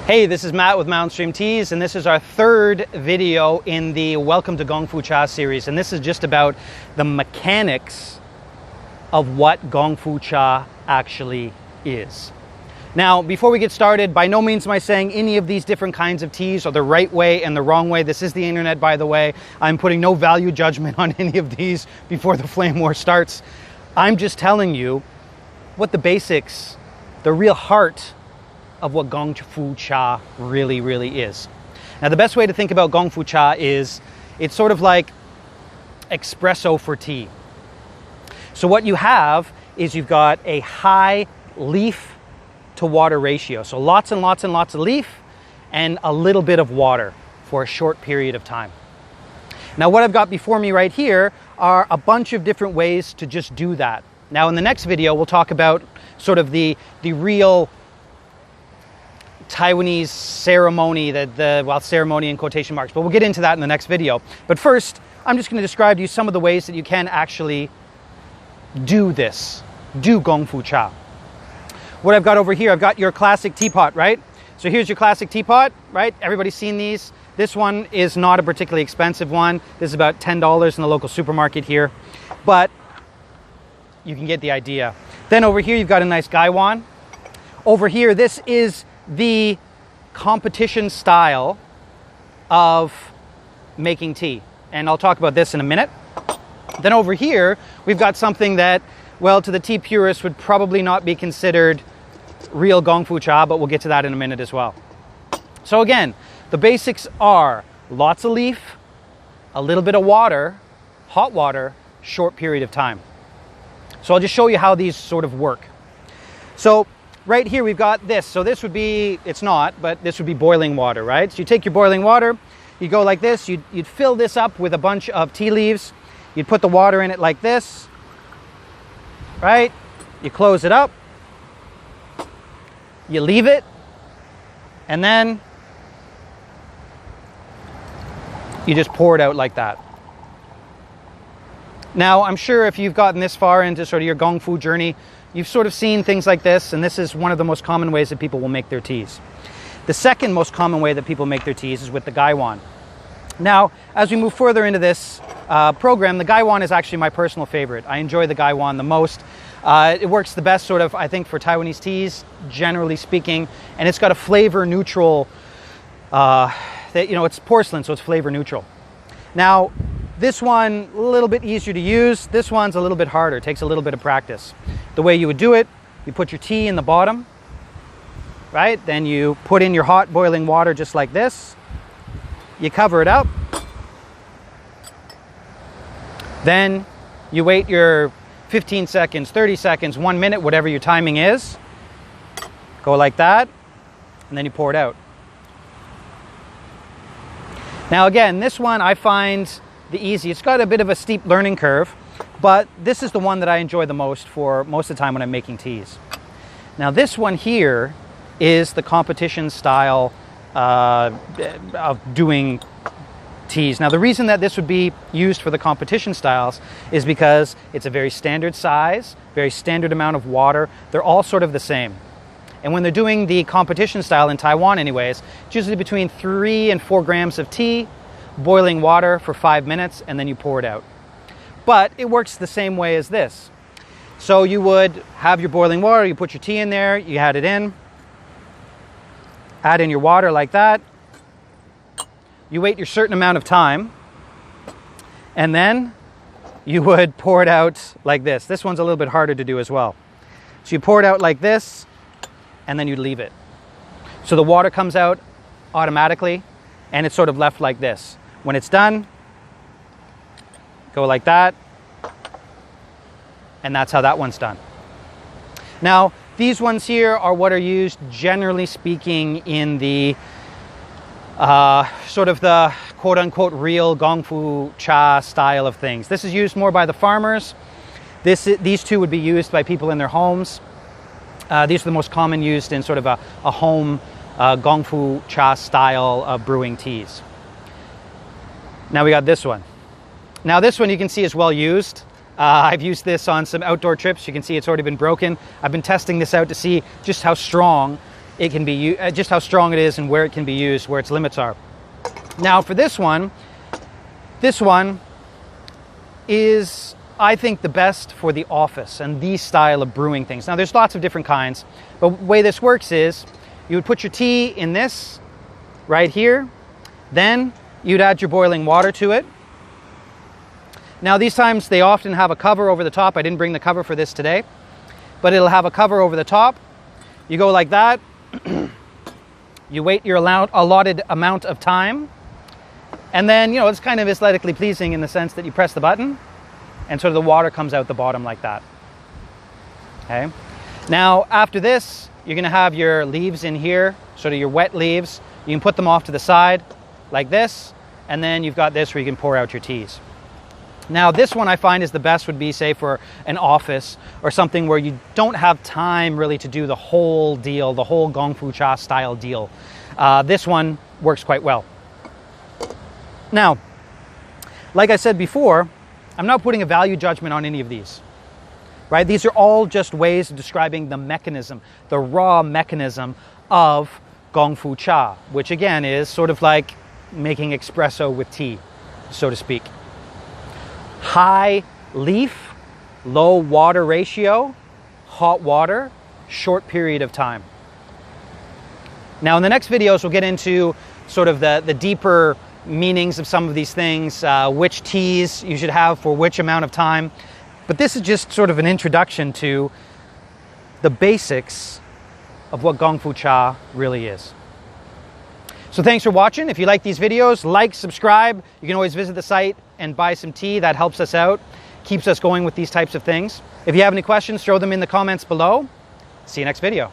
Hey, this is Matt with Mountain Stream Teas, and this is our third video in the Welcome to Gongfu Cha series. And this is just about the mechanics of what Gongfu Cha actually is. Now, before we get started, by no means am I saying any of these different kinds of teas are the right way and the wrong way. This is the internet, by the way. I'm putting no value judgment on any of these before the flame war starts. I'm just telling you what the basics, the real heart of what Gongfu Cha really is. Now, the best way to think about Gongfu Cha is it's sort of like espresso for tea. So what you have is you've got a high leaf to water ratio. So lots and lots and lots of leaf and a little bit of water for a short period of time. Now, what I've got before me right here are a bunch of different ways to just do that. Now, in the next video, we'll talk about sort of the real Taiwanese ceremony, ceremony in quotation marks, but we'll get into that in the next video. But first, I'm just going to describe to you some of the ways that you can actually do Gongfu Cha. What I've got over here, I've got your classic teapot, right? So here's your classic teapot, right? Everybody's seen these. This one is not a particularly expensive one. This is about $10 in the local supermarket here, but you can get the idea. Then over here, you've got a nice Guy Juan. Over here, this is the competition style of making tea. And I'll talk about this in a minute. Then over here, we've got something that, well, to the tea purist would probably not be considered real Gongfu Cha, but we'll get to that in a minute as well. So again, the basics are lots of leaf, a little bit of water, hot water, short period of time. So I'll just show you how these sort of work. So right here we've got this. So this would be, it's not, but this would be boiling water, right? So you take your boiling water, you go like this, you'd fill this up with a bunch of tea leaves, you'd put the water in it like this, right? You close it up, you leave it, and then you just pour it out like that. Now, I'm sure if you've gotten this far into sort of your Gongfu journey, you've sort of seen things like this, and this is one of the most common ways that people will make their teas. The second most common way that people make their teas is with the Guy Juan. Now, as we move further into this program, the Guy Juan is actually my personal favorite. I enjoy the Guy Juan the most. It works the best sort of, I think, for Taiwanese teas, generally speaking, and it's got a flavor neutral, it's porcelain, so it's flavor neutral. Now, this one, a little bit easier to use. This one's a little bit harder. It takes a little bit of practice. The way you would do it, you put your tea in the bottom, right? Then you put in your hot boiling water just like this. You cover it up. Then you wait your 15 seconds, 30 seconds, 1 minute, whatever your timing is. Go like that, and then you pour it out. Now again, this one I find the easy. It's got a bit of a steep learning curve, but this is the one that I enjoy the most for most of the time when I'm making teas. Now this one here is the competition style of doing teas. Now the reason that this would be used for the competition styles is because it's a very standard size, very standard amount of water. They're all sort of the same. And when they're doing the competition style in Taiwan anyways, it's usually between 3 and 4 grams of tea, boiling water for 5 minutes, and then you pour it out. But it works the same way as this. So you would have your boiling water, you put your tea in there, you add it in, add in your water like that, you wait your certain amount of time, and then you would pour it out like this. This one's a little bit harder to do as well. So you pour it out like this, and then you leave it. So the water comes out automatically, and it's sort of left like this. When it's done, go like that, and that's how that one's done. Now, these ones here are what are used, generally speaking, in the sort of the quote-unquote real Gongfu Cha style of things. This is used more by the farmers. These two would be used by people in their homes. These are the most common used in sort of a home Gongfu Cha style of brewing teas. Now we got this one. Now this one you can see is well used. I've used this on some outdoor trips. You can see it's already been broken. I've been testing this out to see just how strong it can be just how strong it is and where it can be used, where its limits are. Now for this one is, I think, the best for the office and these style of brewing things. Now there's lots of different kinds, but the way this works is you would put your tea in this right here, then you'd add your boiling water to it. Now these times they often have a cover over the top. I didn't bring the cover for this today, but it'll have a cover over the top. You go like that. You wait your allotted amount of time, and then, you know, it's kind of aesthetically pleasing in the sense that you press the button and sort of the water comes out the bottom like that. Okay. Now after this, you're going to have your leaves in here, sort of your wet leaves. You can put them off to the side like this, and then you've got this where you can pour out your teas. Now this one I find is the best would be, say, for an office or something where you don't have time really to do the whole deal, the whole Gongfu cha style deal. This one works quite well. Now, like I said before, I'm not putting a value judgment on any of these, right? These are all just ways of describing the mechanism, the raw mechanism of Gongfu cha, which again is sort of like making espresso with tea, so to speak. High leaf, low water ratio, hot water, short period of time. Now in the next videos we'll get into sort of the deeper meanings of some of these things, which teas you should have for which amount of time. But this is just sort of an introduction to the basics of what Gongfu cha really is. So thanks for watching. If you like these videos, like, subscribe. You can always visit the site and buy some tea. That helps us out, keeps us going with these types of things. If you have any questions, throw them in the comments below. See you next video.